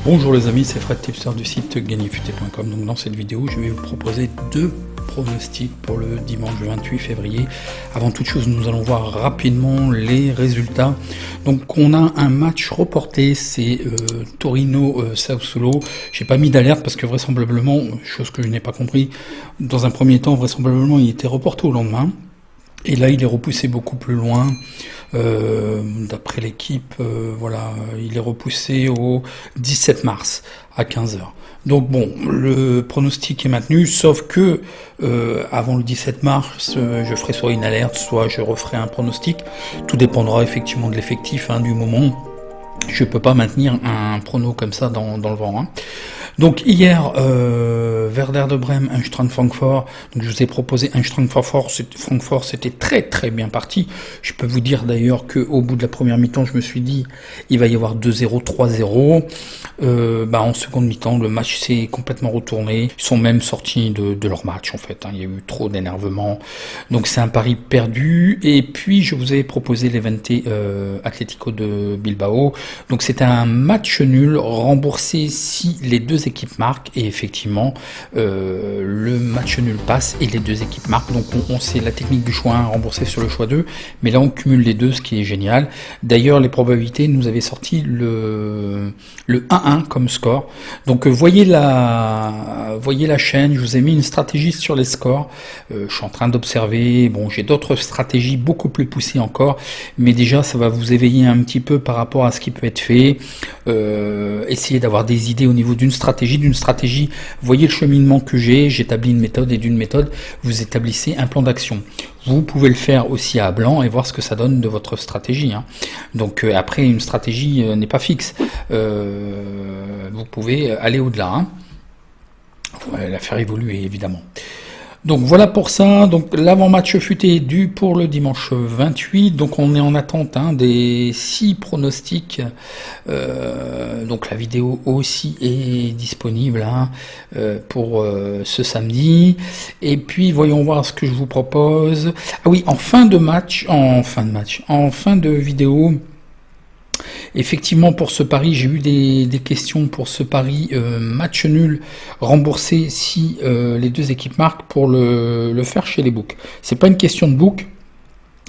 Bonjour les amis, c'est Fred Tipster du site gagnerfuté.com. Donc dans cette vidéo, je vais vous proposer deux pronostics pour le dimanche 28 février. Avant toute chose, nous allons voir rapidement les résultats. Donc on a un match reporté, c'est Torino-Sassuolo. J'ai pas mis d'alerte parce que vraisemblablement, chose que je n'ai pas compris, dans un premier temps, vraisemblablement il était reporté au lendemain. Et là, il est repoussé beaucoup plus loin. D'après l'équipe, voilà, il est repoussé au 17 mars à 15h. Donc bon, le pronostic est maintenu, sauf que avant le 17 mars, je ferai soit une alerte, soit je referai un pronostic. Tout dépendra effectivement de l'effectif du moment. Je peux pas maintenir un prono comme ça dans le vent. Donc hier, Werder de Brême, Eintracht Francfort. Donc je vous ai proposé Eintracht Francfort, c'était très bien parti. Je peux vous dire d'ailleurs qu'au bout de la première mi-temps, je me suis dit il va y avoir 2-0, 3-0. En seconde mi-temps, le match s'est complètement retourné. Ils sont même sortis de leur match en fait. Il y a eu trop d'énervement. Donc c'est un pari perdu. Et puis je vous ai proposé l'Evente Atlético de Bilbao. Donc c'était un match nul remboursé si les deux équipes marquent, et effectivement le match nul passe et les deux équipes marquent. Donc on sait la technique du choix 1 remboursé sur le choix 2, mais là on cumule les deux, ce qui est génial. D'ailleurs les probabilités nous avaient sorti le 1-1 comme score. Donc voyez la chaîne, je vous ai mis une stratégie sur les scores. Je suis en train d'observer, bon j'ai d'autres stratégies beaucoup plus poussées encore, mais déjà ça va vous éveiller un petit peu par rapport à ce qui peut être fait. Essayez d'avoir des idées au niveau d'une stratégie, voyez le cheminement que j'établis une méthode, et d'une méthode, vous établissez un plan d'action. Vous pouvez le faire aussi à blanc et voir ce que ça donne de votre stratégie. Donc après, une stratégie n'est pas fixe. Vous pouvez aller au-delà. La faire évoluer, évidemment. Donc voilà pour ça. Donc l'avant-match futé dû pour le dimanche 28. Donc on est en attente des 6 pronostics. Donc la vidéo aussi est disponible pour ce samedi. Et puis voyons voir ce que je vous propose. Ah oui, en fin de vidéo. Effectivement, pour ce pari, j'ai eu des questions pour ce pari match nul remboursé si les deux équipes marquent, pour le faire chez les books. C'est pas une question de book.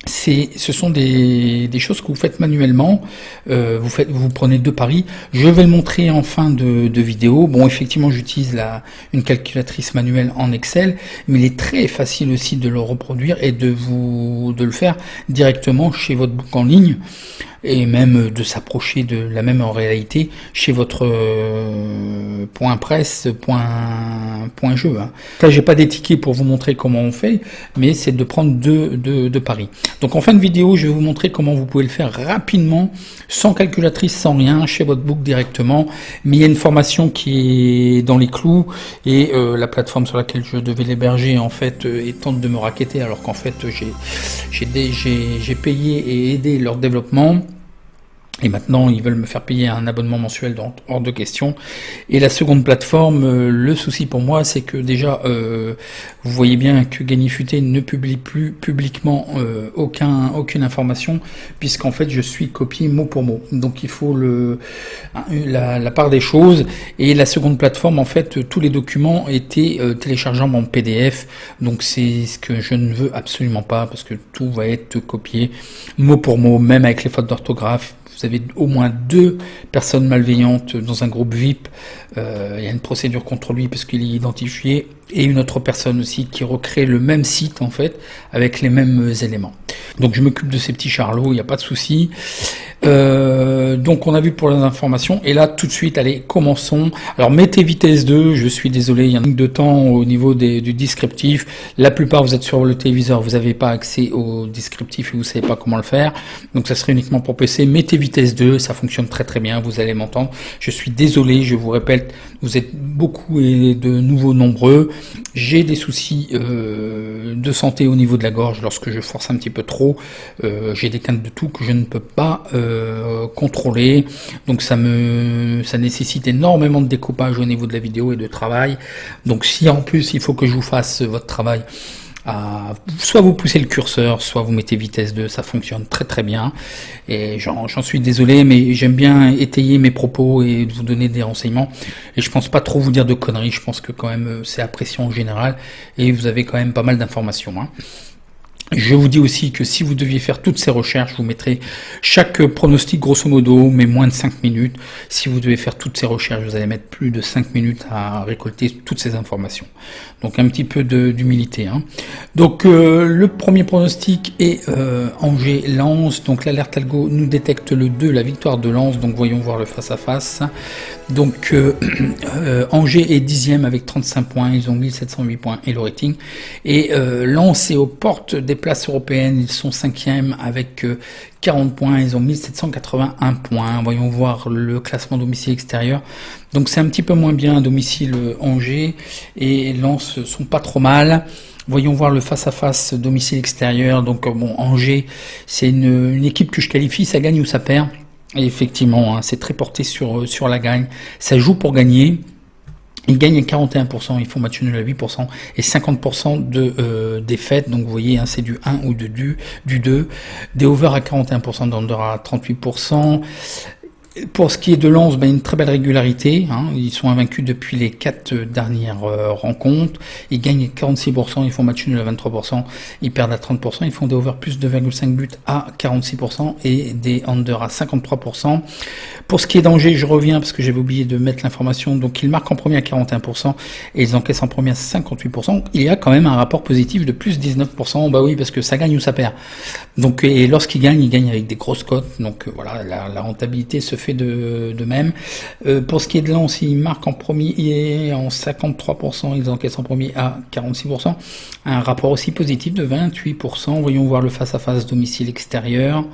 Ce sont des choses que vous faites manuellement. Vous prenez 2 paris. Je vais le montrer en fin de vidéo. Bon, effectivement, j'utilise une calculatrice manuelle en Excel, mais il est très facile aussi de le reproduire et de le faire directement chez votre book en ligne, et même de s'approcher de la même en réalité chez votre point presse, point jeu. Là, j'ai pas des tickets pour vous montrer comment on fait, mais c'est de prendre deux paris. Donc en fin de vidéo, je vais vous montrer comment vous pouvez le faire rapidement, sans calculatrice, sans rien, chez votre book directement. Mais il y a une formation qui est dans les clous, et la plateforme sur laquelle je devais l'héberger en fait tente de me racketter, alors qu'en fait j'ai payé et aidé leur développement. Et maintenant, ils veulent me faire payer un abonnement mensuel hors de question. Et la seconde plateforme, le souci pour moi, c'est que déjà, vous voyez bien que Gagnerfuté ne publie plus publiquement aucune information, puisqu'en fait, je suis copié mot pour mot. Donc, il faut la part des choses. Et la seconde plateforme, en fait, tous les documents étaient téléchargeables en PDF. Donc, c'est ce que je ne veux absolument pas, parce que tout va être copié mot pour mot, même avec les fautes d'orthographe. Vous avez au moins 2 personnes malveillantes dans un groupe VIP. Il y a une procédure contre lui parce qu'il est identifié. Et une autre personne aussi qui recrée le même site en fait, avec les mêmes éléments. Donc je m'occupe de ces petits charlots, il n'y a pas de souci. Donc on a vu pour les informations, et là tout de suite, allez, commençons. Alors mettez vitesse 2, je suis désolé, il y a un manque de temps au niveau du descriptif. La plupart, vous êtes sur le téléviseur, vous n'avez pas accès au descriptif et vous ne savez pas comment le faire. Donc ça serait uniquement pour PC. Mettez vitesse 2, ça fonctionne très bien, vous allez m'entendre. Je suis désolé, je vous répète, vous êtes beaucoup et de nouveau nombreux. J'ai des soucis de santé au niveau de la gorge lorsque je force un petit peu trop. J'ai des quintes de toux que je ne peux pas contrôler. Donc ça nécessite énormément de découpage au niveau de la vidéo et de travail. Donc si en plus il faut que je vous fasse votre travail soit vous poussez le curseur, soit vous mettez vitesse 2, ça fonctionne très très bien. Et j'en suis désolé, mais j'aime bien étayer mes propos et vous donner des renseignements. Et je pense pas trop vous dire de conneries, je pense que quand même c'est apprécié en général, et vous avez quand même pas mal d'informations, hein. Je vous dis aussi que si vous deviez faire toutes ces recherches, vous mettrez chaque pronostic grosso modo, mais moins de 5 minutes. Si vous devez faire toutes ces recherches, vous allez mettre plus de 5 minutes à récolter toutes ces informations. Donc un petit peu d'humilité, hein. Donc le premier pronostic est Angers-Lens. Donc l'alerte algo nous détecte le 2, la victoire de Lens. Donc voyons voir le face-à-face. Donc Angers est 10e avec 35 points, ils ont 1708 points et le rating. Et Lens est aux portes des places européennes, ils sont 5e avec 40 points, ils ont 1781 points. Voyons voir le classement domicile extérieur. Donc c'est un petit peu moins bien à domicile Angers, et Lens sont pas trop mal. Voyons voir le face-à-face domicile extérieur. Donc bon, Angers, c'est une équipe que je qualifie, ça gagne ou ça perd. Et effectivement, hein, c'est très porté sur la gagne. Ça joue pour gagner. Ils gagnent à 41%, ils font match nul à 8% et 50% de défaites. Donc vous voyez, hein, c'est du 1 ou du 2. Des over à 41%, d'under à 38%. Pour ce qui est de Lens, une très belle régularité, hein. Ils sont invaincus depuis les 4 dernières rencontres. Ils gagnent à 46%, ils font match nul à 23%, ils perdent à 30%, ils font des over plus 2,5 buts à 46% et des under à 53%. Pour ce qui est d'Angers, je reviens parce que j'avais oublié de mettre l'information. Donc ils marquent en premier à 41% et ils encaissent en premier à 58%. Il y a quand même un rapport positif de plus 19%. Bah oui, parce que ça gagne ou ça perd. Donc, et lorsqu'ils gagnent, ils gagnent avec des grosses cotes. Donc voilà, la rentabilité se fait de même. Pour ce qui est de Lens, ils marquent en premier en 53%, ils encaissent en premier à 46%. Un rapport aussi positif de 28%. Voyons voir le face-à-face domicile extérieur.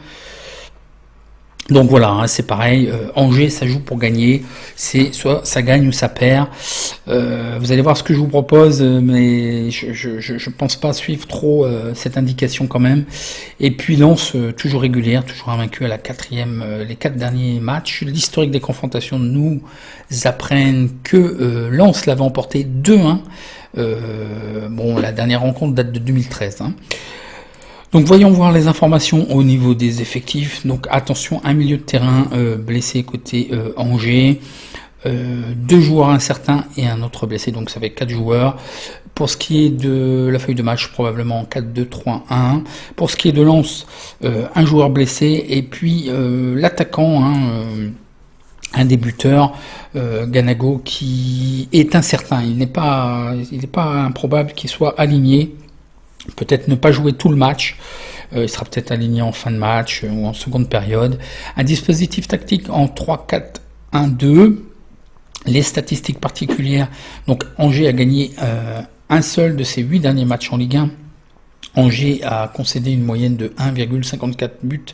Donc voilà, hein, c'est pareil, Angers ça joue pour gagner, c'est soit ça gagne ou ça perd. Vous allez voir ce que je vous propose, mais je pense pas suivre trop cette indication quand même. Et puis Lens, toujours régulière, toujours invaincu à la 4e, les 4 derniers matchs. L'historique des confrontations nous apprennent que Lens l'avait emporté 2-1. Bon, la dernière rencontre date de 2013, hein. Donc voyons voir les informations au niveau des effectifs. Donc attention, un milieu de terrain blessé côté Angers, 2 joueurs incertains et un autre blessé, donc ça fait 4 joueurs. Pour ce qui est de la feuille de match, probablement 4-2-3-1. Pour ce qui est de Lens, un joueur blessé et puis l'attaquant, hein, un débuteur, Ganago, qui est incertain. Il n'est pas improbable qu'il soit aligné. Peut-être ne pas jouer tout le match, il sera peut-être aligné en fin de match ou en seconde période. Un dispositif tactique en 3-4-1-2. Les statistiques particulières, donc Angers a gagné un seul de ses 8 derniers matchs en Ligue 1. Angers a concédé une moyenne de 1,54 buts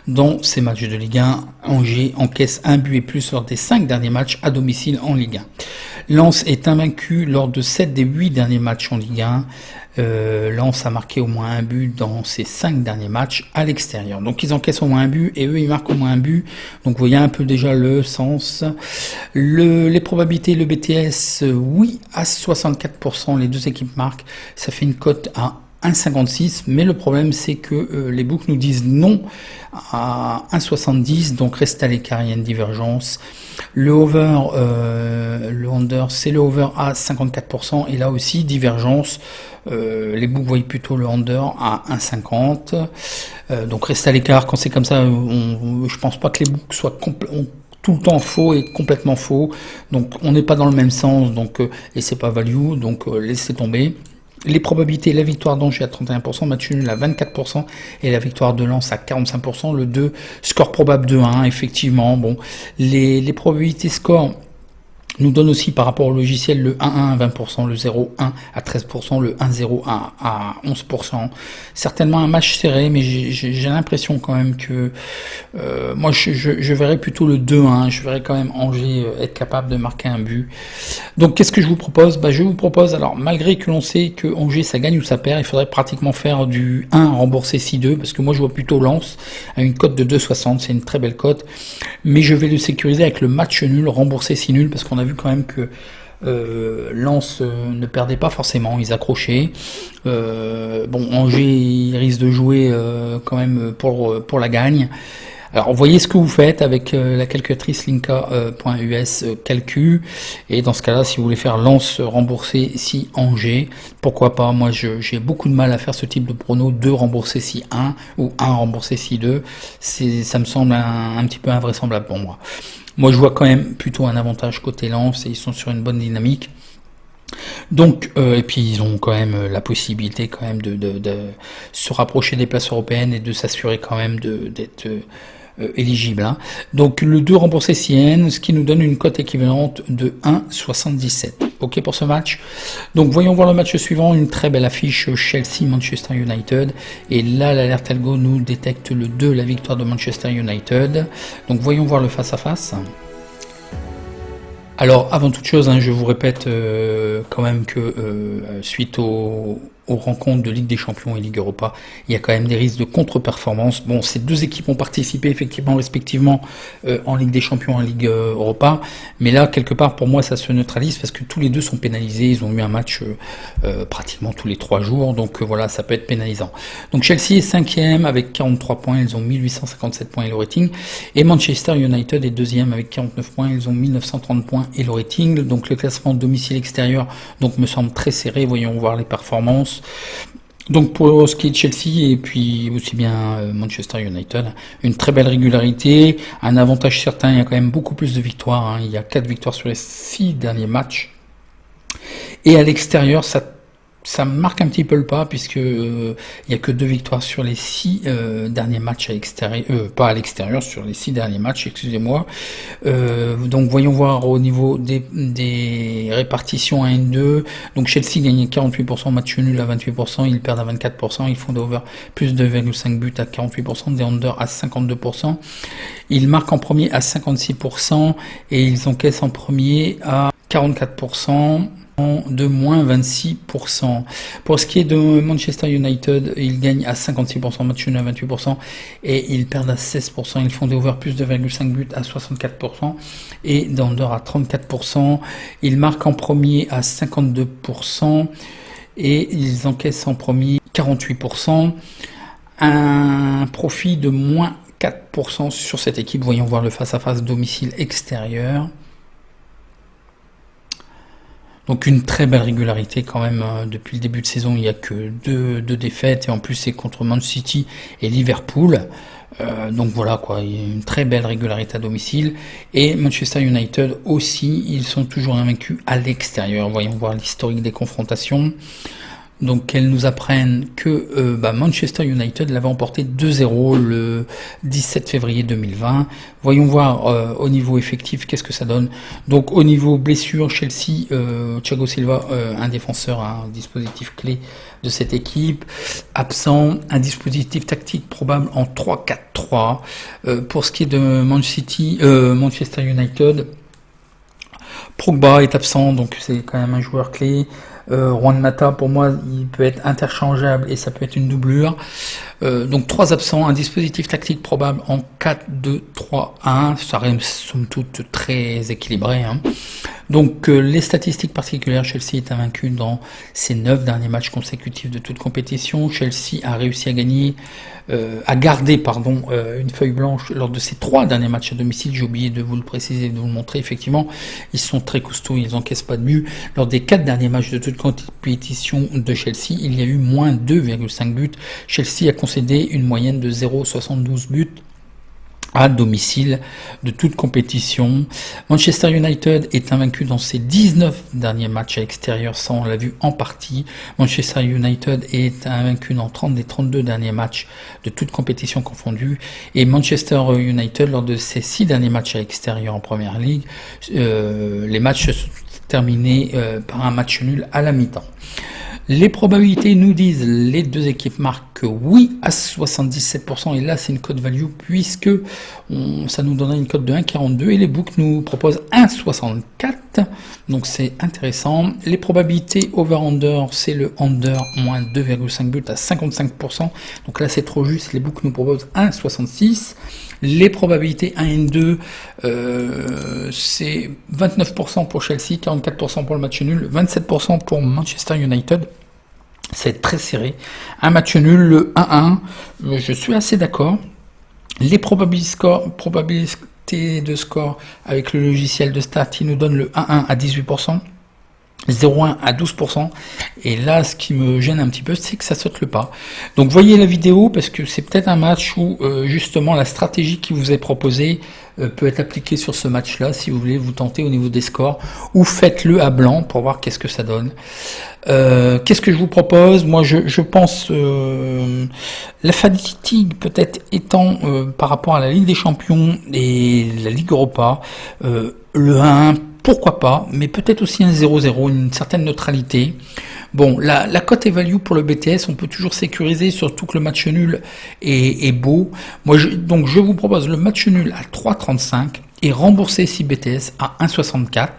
dans ses matchs de Ligue 1. Angers encaisse un but et plus lors des 5 derniers matchs à domicile en Ligue 1. Lens est invaincu lors de 7 des 8 derniers matchs en Ligue 1. Lens a marqué au moins un but dans ses 5 derniers matchs à l'extérieur. Donc ils encaissent au moins un but et eux ils marquent au moins un but. Donc vous voyez un peu déjà le sens. Les probabilités, le BTS, oui à 64%, les deux équipes marquent. Ça fait une cote à 1,56, mais le problème c'est que les books nous disent non à 1,70, donc reste à l'écart, il y a une divergence. Le over, le under, c'est le over à 54%, et là aussi divergence. Les books voient plutôt le under à 1,50, donc reste à l'écart. Quand c'est comme ça, je pense pas que les books soient tout le temps faux et complètement faux, donc on n'est pas dans le même sens, donc et c'est pas value, donc laissez tomber. Les probabilités, la victoire d'Angers à 31%, match nul à 24% et la victoire de Lens à 45%. Le 2, score probable de 1, effectivement. Bon, les probabilités score nous donne aussi par rapport au logiciel le 1-1 à 20%, le 0-1 à 13%, le 1-0 à 11%. Certainement un match serré, mais j'ai l'impression quand même que moi je verrais plutôt le 2-1, je verrais quand même Angers être capable de marquer un but. Donc qu'est-ce que je vous propose ? Je vous propose, alors malgré que l'on sait que Angers ça gagne ou ça perd, il faudrait pratiquement faire du 1 remboursé 6-2, parce que moi je vois plutôt Lens à une cote de 2,60, c'est une très belle cote, mais je vais le sécuriser avec le match nul remboursé 6 nul, parce qu'on a vu quand même que Lens ne perdait pas forcément, ils accrochaient. Bon, Angers, il risque de jouer quand même pour la gagne. Alors, voyez ce que vous faites avec la calculatrice linka.us calcul. Et dans ce cas-là, si vous voulez faire Lens rembourser si Angers, pourquoi pas. Moi, j'ai beaucoup de mal à faire ce type de prono, 2 rembourser si 1 ou 1 rembourser si 2. Ça me semble un petit peu invraisemblable pour moi. Moi, je vois quand même plutôt un avantage côté Lens et ils sont sur une bonne dynamique. Donc, et puis ils ont quand même la possibilité quand même de se rapprocher des places européennes et de s'assurer quand même d'être éligible. Hein. Donc le 2 remboursé CN, ce qui nous donne une cote équivalente de 1,77. Ok pour ce match. Donc voyons voir le match suivant, une très belle affiche Chelsea-Manchester United. Et là l'alerte algo nous détecte le 2, la victoire de Manchester United. Donc voyons voir le face-à-face. Alors, avant toute chose, hein, je vous répète quand même que suite aux rencontres de Ligue des Champions et Ligue Europa, il y a quand même des risques de contre-performance. Bon, ces deux équipes ont participé effectivement respectivement en Ligue des Champions et en Ligue Europa, mais là, quelque part, pour moi, ça se neutralise parce que tous les deux sont pénalisés. Ils ont eu un match pratiquement tous les 3 jours, donc voilà, ça peut être pénalisant. Donc Chelsea est 5e avec 43 points, ils ont 1857 points et le rating, et Manchester United est 2e avec 49 points, ils ont 1930 points et le rating. Donc le classement domicile-extérieur donc me semble très serré. Voyons voir les performances. Donc pour ce qui est de Chelsea et puis aussi bien Manchester United, une très belle régularité, un avantage certain, il y a quand même beaucoup plus de victoires, hein. Il y a 4 victoires sur les 6 derniers matchs. Et à l'extérieur, ça marque un petit peu le pas puisque il y a que 2 victoires sur les 6 derniers matchs à l'extérieur, pas à l'extérieur, sur les 6 derniers matchs, excusez-moi. Donc voyons voir au niveau des répartitions 1 et 2. Donc Chelsea gagne 48%, match nul à 28%, ils perdent à 24%, ils font des over plus de 2,5 buts à 48%, des under à 52%. Ils marquent en premier à 56% et ils encaissent en premier à 44%. De moins 26%. Pour ce qui est de Manchester United, ils gagnent à 56%, match nul à 28%, et ils perdent à 16%. Ils font des over plus de 2,5 buts à 64%, et d'under à 34%. Ils marquent en premier à 52%, et ils encaissent en premier 48%. Un profit de moins 4% sur cette équipe. Voyons voir le face-à-face domicile extérieur. Donc une très belle régularité quand même, depuis le début de saison, il n'y a que deux défaites et en plus c'est contre Man City et Liverpool. Donc voilà quoi, il y a une très belle régularité à domicile. Et Manchester United aussi, ils sont toujours invaincus à l'extérieur. Voyons voir l'historique des confrontations. Donc elles nous apprennent que Manchester United l'avait emporté 2-0 le 17 février 2020. Voyons voir au niveau effectif qu'est-ce que ça donne. Donc au niveau blessure, Chelsea, Thiago Silva, un défenseur, un dispositif clé de cette équipe, absent, un dispositif tactique probable en 3-4-3. Pour ce qui est de Manchester United, Pogba est absent, donc c'est quand même un joueur clé. Juan Mata, pour moi, il peut être interchangeable et ça peut être une doublure. Donc 3 absents, un dispositif tactique probable en 4-2-3-1. Ça reste somme toute très équilibré. Hein. Donc les statistiques particulières, Chelsea est invaincu dans ses 9 derniers matchs consécutifs de toute compétition. Chelsea a réussi à garder une feuille blanche lors de ses 3 derniers matchs à domicile. J'ai oublié de vous le préciser, de vous le montrer. Effectivement, ils sont très costauds, ils n'encaissent pas de but. Lors des 4 derniers matchs de toute compétition de Chelsea, il y a eu moins 2,5 buts. Chelsea a concédé une moyenne de 0,72 buts à domicile de toute compétition. Manchester United est invaincu dans ses 19 derniers matchs à l'extérieur, ça on l'a vu en partie. Manchester United est invaincu dans 30 des 32 derniers matchs de toute compétition confondue. Et Manchester United, lors de ses 6 derniers matchs à l'extérieur en Première Ligue, les matchs se sont terminés par un match nul à la mi-temps. Les probabilités nous disent les deux équipes marquent oui à 77%, et là c'est une cote value puisque ça nous donnerait une cote de 1,42 et les books nous proposent 1,64, donc c'est intéressant. Les probabilités over-under, c'est le under moins 2,5 buts à 55%, donc là c'est trop juste, les books nous proposent 1,66. Les probabilités 1 et 2, c'est 29% pour Chelsea, 44% pour le match nul, 27% pour Manchester United. C'est très serré. Un match nul, le 1-1, je suis assez d'accord. Les probabilités de score avec le logiciel de stats, il nous donne le 1-1 à 18%. 0,1 à 12%, et là ce qui me gêne un petit peu c'est que ça saute le pas. Donc voyez la vidéo parce que c'est peut-être un match où justement la stratégie qui vous est proposée peut être appliquée sur ce match là si vous voulez vous tenter au niveau des scores, ou faites-le à blanc pour voir qu'est-ce que ça donne. Qu'est-ce que je vous propose? Moi je pense la fatigue peut-être étant par rapport à la Ligue des Champions et la Ligue Europa, le 1 pourquoi pas, mais peut-être aussi un 0-0, une certaine neutralité. Bon, la cote et value pour le BTS, on peut toujours sécuriser, surtout que le match nul est beau. Moi, donc je vous propose le match nul à 3,35 et rembourser si BTS à 1,64.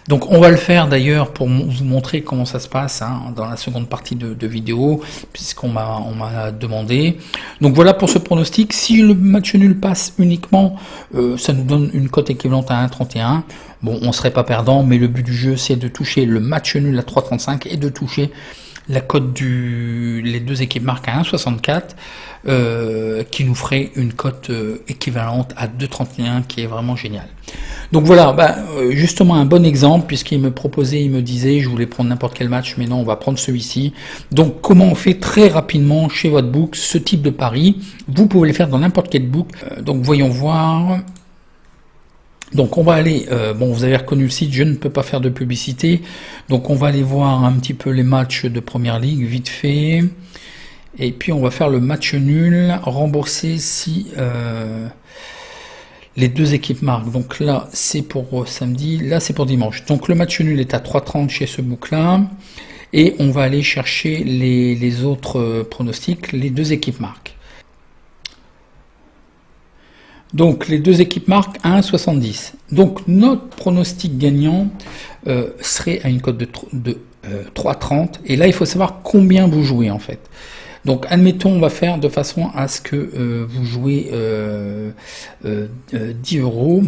Donc on va le faire d'ailleurs pour vous montrer comment ça se passe dans la seconde partie de vidéo, puisqu'on m'a demandé. Donc voilà pour ce pronostic. Si le match nul passe uniquement, ça nous donne une cote équivalente à 1,31. Bon, on serait pas perdant, mais le but du jeu, c'est de toucher le match nul à 3,35 et de toucher la cote les deux équipes marquent à 1,64, qui nous ferait une cote équivalente à 2,31, qui est vraiment génial. Donc voilà, justement un bon exemple, puisqu'il me proposait, il me disait, je voulais prendre n'importe quel match, mais non, on va prendre celui-ci. Donc comment on fait très rapidement chez votre book ce type de pari? Vous pouvez le faire dans n'importe quel book. Donc voyons voir. Donc on va aller, bon vous avez reconnu le site, je ne peux pas faire de publicité, donc on va aller voir un petit peu les matchs de première ligue, vite fait, et puis on va faire le match nul, remboursé si les deux équipes marquent. Donc là c'est pour samedi, là c'est pour dimanche. Donc le match nul est à 3,30 chez ce book là, et on va aller chercher les autres pronostics, les deux équipes marquent. Donc les deux équipes marquent à 1,70. Donc notre pronostic gagnant serait à une cote de 3,30. Et là il faut savoir combien vous jouez en fait. Donc admettons on va faire de façon à ce que vous jouez 10 euros.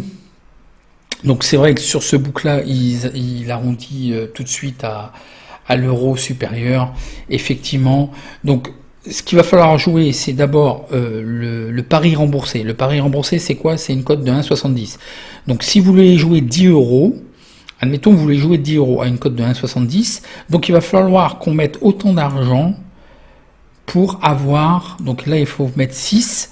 Donc c'est vrai que sur ce book là il arrondit tout de suite à l'euro supérieur. Effectivement. Donc ce qu'il va falloir jouer, c'est d'abord le pari remboursé. Le pari remboursé, c'est quoi? C'est une cote de 1,70. Donc si vous voulez jouer 10 euros, admettons que vous voulez jouer 10 euros à une cote de 1,70, donc il va falloir qu'on mette autant d'argent pour avoir, donc là il faut mettre 6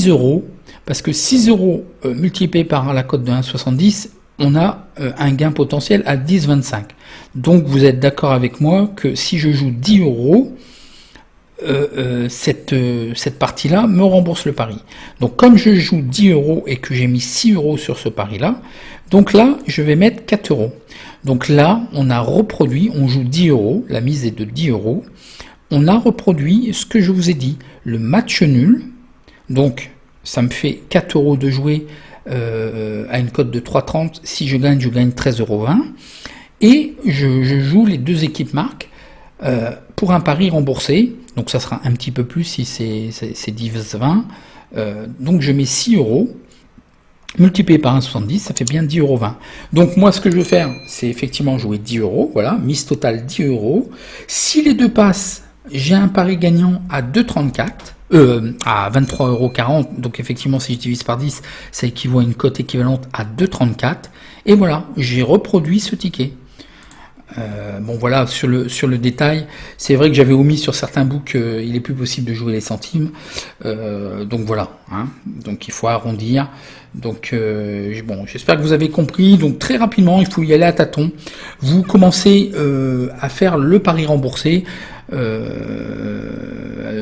euros, parce que 6 euros multiplié par la cote de 1,70, on a un gain potentiel à 10,25. Donc vous êtes d'accord avec moi que si je joue 10 euros, cette partie-là me rembourse le pari. Donc comme je joue 10 euros et que j'ai mis 6 euros sur ce pari-là, donc là je vais mettre 4 euros. Donc là on a reproduit, on joue 10 euros, la mise est de 10 euros, on a reproduit ce que je vous ai dit, le match nul, donc ça me fait 4 euros de jouer à une cote de 3,30, si je gagne 13,20 euros, et je joue les deux équipes marques pour un pari remboursé, donc ça sera un petit peu plus si c'est 10,20, donc je mets 6 euros, multiplié par 1,70, ça fait bien 10,20 euros. Donc moi ce que je vais faire, c'est effectivement jouer 10 euros, voilà, mise totale 10 euros. Si les deux passent, j'ai un pari gagnant à 2,34, à 23,40 euros, donc effectivement si je divise par 10, ça équivaut à une cote équivalente à 2,34, et voilà, j'ai reproduit ce ticket. Bon voilà, sur le détail, c'est vrai que j'avais omis sur certains books, il est plus possible de jouer les centimes, donc voilà, donc il faut arrondir. Donc bon, j'espère que vous avez compris. Donc très rapidement, il faut y aller à tâtons. Vous commencez à faire le pari remboursé.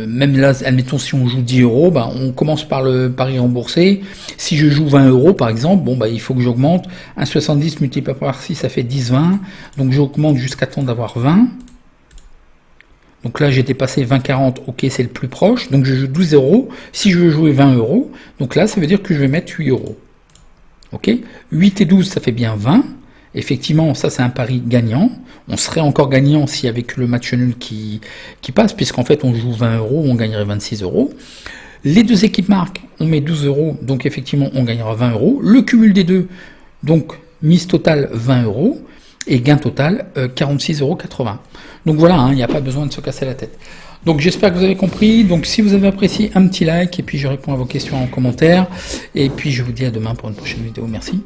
Même là, admettons si on joue 10 euros, on commence par le pari remboursé. Si je joue 20 euros par exemple, bon il faut que j'augmente. 1,70 multiplié par 6, ça fait 10,20. Donc j'augmente jusqu'à temps d'avoir 20. Donc là j'étais passé 20,40, ok c'est le plus proche, donc je joue 12 euros, si je veux jouer 20 euros, donc là ça veut dire que je vais mettre 8 euros. Ok, 8 et 12 ça fait bien 20, effectivement ça c'est un pari gagnant, on serait encore gagnant si avec le match nul qui passe, puisqu'en fait on joue 20 euros, on gagnerait 26 euros. Les deux équipes marquent, on met 12 €, donc effectivement on gagnera 20 €. Le cumul des deux, donc mise totale 20 €, et gain total 46,80 €. Donc voilà, il n'y a pas besoin de se casser la tête. Donc j'espère que vous avez compris. Donc si vous avez apprécié, un petit like, et puis je réponds à vos questions en commentaire. Et puis je vous dis à demain pour une prochaine vidéo. Merci.